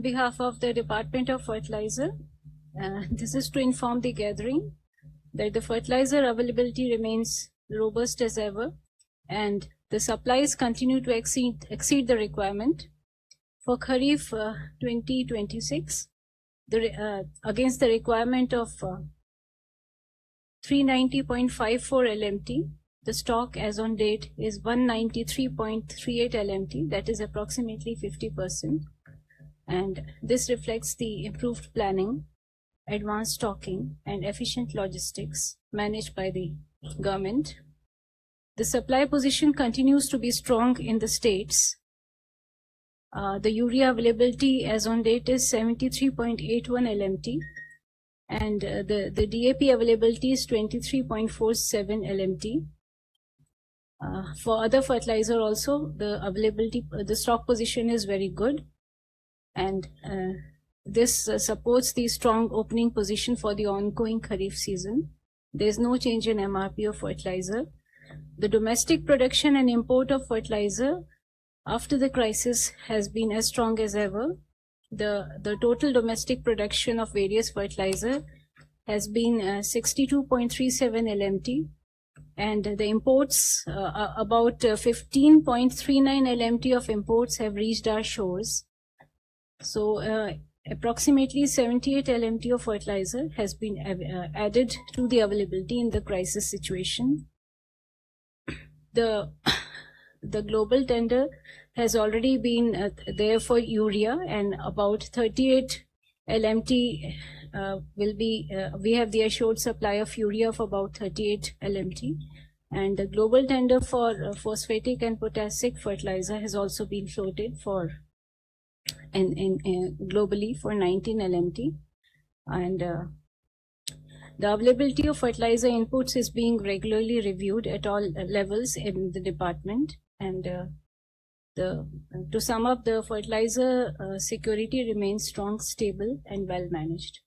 behalf of the Department of Fertilizer, this is to inform the gathering that the fertilizer availability remains robust as ever, and the supplies continue to exceed the requirement. For Kharif 2026, against the requirement of 390.54 LMT, the stock as on date is 193.38 LMT, that is approximately 50%. And this reflects the improved planning, advanced stocking, and efficient logistics managed by the government. The supply position continues to be strong in the states. The urea availability as on date is 73.81 LMT, and the DAP availability is 23.47 LMT. For other fertilizer also, the availability, the stock position is very good, and this supports the strong opening position for the ongoing Kharif season. There is no change in MRP of fertilizer. The domestic production and import of fertilizer after the crisis has been as strong as ever. The total domestic production of various fertilizer has been 62.37 LMT, and the imports, about 15.39 LMT of imports have reached our shores. So approximately 78 LMT of fertilizer has been added to the availability in the crisis situation. The global tender has already been there for urea, and about 38 LMT will be, we have the assured supply of urea of about 38 LMT, and the global tender for phosphatic and potassic fertilizer has also been floated for globally for 19 LMT, and the availability of fertilizer inputs is being regularly reviewed at all levels in the department, and to sum up, the fertilizer security remains strong, stable, and well managed.